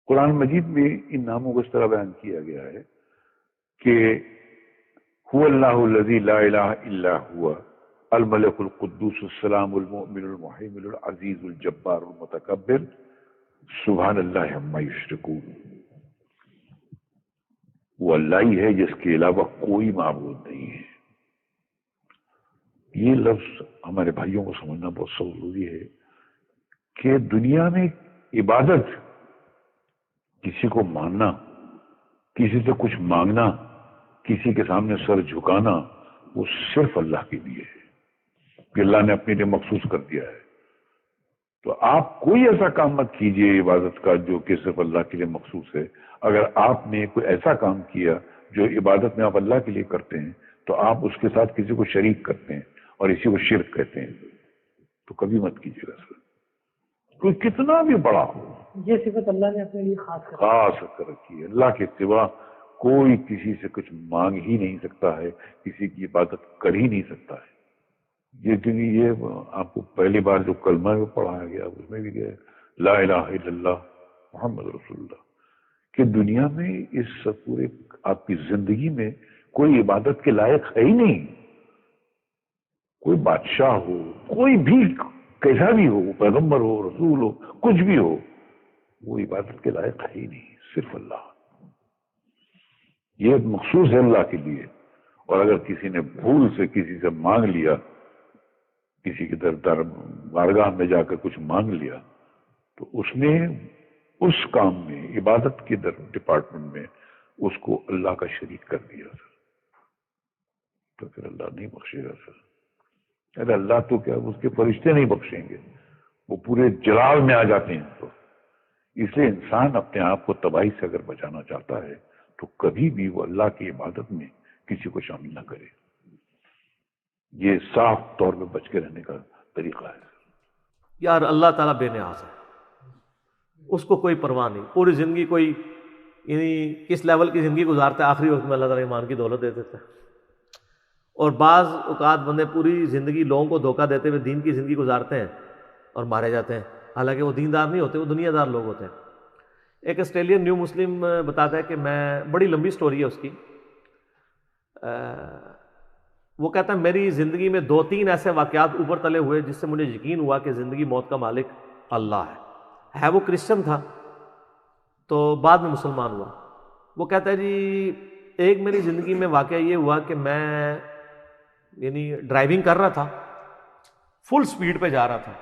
قرآن مجید میں ان ناموں کو اس طرح بیان کیا گیا ہے کہ هو اللہ الذی لا الہ الا هو الملک القدوس السلام المؤمن المحیمن العزیز الجبار المتکبر سبحان اللہ عما یشرکون. وہ اللہ ہی ہے جس کے علاوہ کوئی معبود نہیں ہے. یہ لفظ ہمارے بھائیوں کو سمجھنا بہت ضروری ہے کہ دنیا میں عبادت، کسی کو ماننا، کسی سے کچھ مانگنا، کسی کے سامنے سر جھکانا، وہ صرف اللہ کے لیے ہے کہ اللہ نے اپنے لیے مخصوص کر دیا ہے. تو آپ کوئی ایسا کام مت کیجئے عبادت کا جو کہ صرف اللہ کے لیے مخصوص ہے. اگر آپ نے کوئی ایسا کام کیا جو عبادت میں آپ اللہ کے لیے کرتے ہیں تو آپ اس کے ساتھ کسی کو شریک کرتے ہیں اور اسی کو شرک کہتے ہیں. تو کبھی مت کیجیے گا سر، کوئی کتنا بھی بڑا ہو. یہ صفت اللہ نے اپنے لیے خاص کر رکھی ہے. اللہ کے سوا کوئی کسی سے کچھ مانگ ہی نہیں سکتا ہے، کسی کی عبادت کر ہی نہیں سکتا ہے. یہ کیونکہ یہ آپ کو پہلی بار جو کلمہ میں پڑھایا گیا اس میں بھی گیا لا الہ الا اللہ محمد رسول اللہ، کہ دنیا میں اس پورے آپ کی زندگی میں کوئی عبادت کے لائق ہے ہی نہیں. کوئی بادشاہ ہو، کوئی بھی کیسا بھی ہو، پیغمبر ہو، رسول ہو، کچھ بھی ہو، وہ عبادت کے لائق ہے ہی نہیں، صرف اللہ. یہ مخصوص ہے اللہ کے لیے. اور اگر کسی نے بھول سے کسی سے مانگ لیا، کسی کے در بارگاہ میں جا کر کچھ مانگ لیا، تو اس نے اس کام میں عبادت کے ڈپارٹمنٹ میں اس کو اللہ کا شریک کر دیا سر. تو پھر اللہ نہیں بخشے گا سر. ارے اللہ تو کیا اس کے فرشتے نہیں بخشیں گے، وہ پورے جلال میں آ جاتے ہیں. تو اس لیے انسان اپنے آپ کو تباہی سے اگر بچانا چاہتا ہے تو کبھی بھی وہ اللہ کی عبادت میں کسی کو شامل نہ کرے. یہ صاف طور پہ بچ کے رہنے کا طریقہ ہے. یار اللہ تعالیٰ بے نیاز ہے، اس کو کوئی پرواہ نہیں. پوری زندگی کوئی یعنی کس لیول کی زندگی گزارتا ہے، آخری وقت میں اللہ تعالیٰ ایمان کی دولت دے دیتا ہے. اور بعض اوقات بندے پوری زندگی لوگوں کو دھوکہ دیتے ہوئے دین کی زندگی گزارتے ہیں اور مارے جاتے ہیں، حالانکہ وہ دیندار نہیں ہوتے، وہ دنیا دار لوگ ہوتے ہیں. ایک آسٹریلین نیو مسلم بتاتا ہے کہ میں، بڑی لمبی سٹوری ہے اس کی، وہ کہتا ہے میری زندگی میں 2-3 ایسے واقعات اوپر تلے ہوئے جس سے مجھے یقین ہوا کہ زندگی موت کا مالک اللہ ہے. وہ کرسچن تھا تو بعد میں مسلمان ہوا. وہ کہتا ہے جی ایک میری زندگی میں واقعہ یہ ہوا کہ میں یعنی ڈرائیونگ کر رہا تھا، فل سپیڈ پہ جا رہا تھا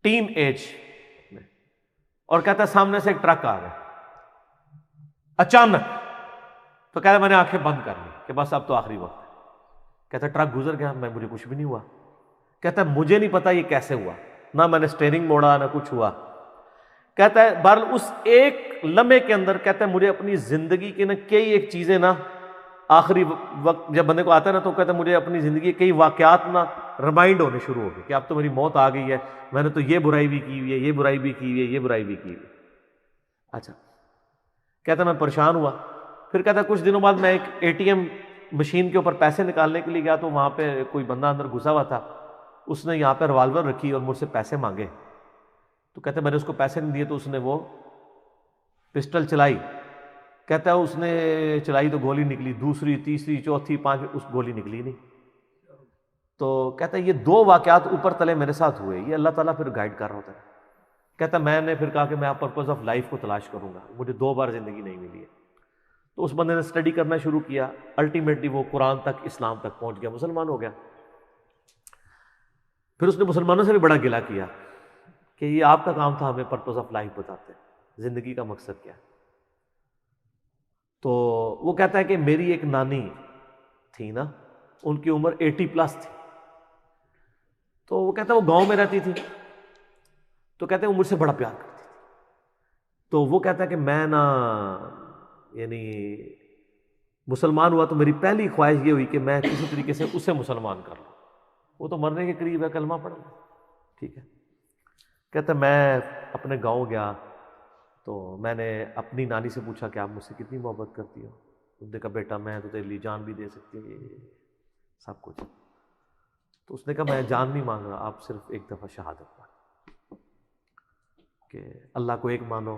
ٹین ایج میں، اور کہتا ہے سامنے سے ایک ٹرک آ گیا اچانک. تو کہتا ہے میں نے آنکھیں بند کر لی کہ بس اب تو آخری وقت ہے. کہتا ہے ٹرک گزر گیا، مجھے کچھ بھی نہیں ہوا. کہتا ہے مجھے نہیں پتا یہ کیسے ہوا، نہ میں نے اسٹیئرنگ موڑا نہ کچھ ہوا. کہتا ہے بہرحال اس ایک لمحے کے اندر کہتا ہے مجھے اپنی زندگی کی کئی ایک چیزیں آخری وقت جب بندے کو آتا ہے تو کہتا ہے مجھے اپنی زندگی کے کئی واقعات ریمائنڈ ہونے شروع ہو گئے کہ اب تو میری موت آ گئی ہے، میں نے تو یہ برائی بھی کی ہوئی ہے، یہ برائی بھی کی ہوئی ہے، یہ برائی بھی کی ہوئی ہے. اچھا کہتا ہے میں پریشان ہوا. پھر کہتا ہے کچھ دنوں بعد میں ایک ATM مشین کے اوپر پیسے نکالنے کے لیے گیا تو وہاں پہ کوئی بندہ اندر گھسا ہوا تھا. اس نے یہاں پہ ریوالور رکھی اور مجھ سے پیسے مانگے. تو کہتا ہے میں نے اس کو پیسے نہیں دیے تو اس نے وہ پسٹل چلائی. کہتا ہے اس نے چلائی تو گولی نکلی، دوسری تیسری چوتھی پانچویں، اس گولی نکلی نہیں. تو کہتا ہے یہ 2 واقعات اوپر تلے میرے ساتھ ہوئے، یہ اللہ تعالیٰ پھر گائیڈ کر رہا ہوتا ہے. کہتا ہے میں نے پھر کہا کہ میں پرپز آف لائف کو تلاش کروں گا، مجھے 2 بار زندگی نہیں ملی ہے. تو اس بندے نے اسٹڈی کرنا شروع کیا، الٹیمیٹلی وہ قرآن تک، اسلام تک پہنچ گیا، مسلمان ہو گیا. پھر اس نے مسلمانوں سے بھی بڑا گلہ کیا کہ یہ آپ کا کام تھا ہمیں پرپز آف لائف بتاتے، زندگی کا مقصد کیا. تو وہ کہتا ہے کہ میری ایک نانی تھی نا، ان کی عمر 80+ تھی. تو وہ کہتا ہے وہ گاؤں میں رہتی تھی، تو کہتے ہیں وہ مجھ سے بڑا پیار کرتی تھی. تو وہ کہتا ہے کہ میں یعنی مسلمان ہوا تو میری پہلی خواہش یہ ہوئی کہ میں کسی طریقے سے اسے مسلمان کر لوں. وہ تو مرنے کے قریب ہے، کلمہ پڑھ لوں، ٹھیک ہے. کہتا ہے میں اپنے گاؤں گیا تو میں نے اپنی نانی سے پوچھا کہ آپ مجھ سے کتنی محبت کرتی ہو. اس نے کہا بیٹا میں تو تیرے لیے جان بھی دے سکتی ہوں، سب کچھ. تو اس نے کہا میں جان نہیں مانگ رہا، آپ صرف ایک دفعہ شہادت پڑھ کہ اللہ کو ایک مانو،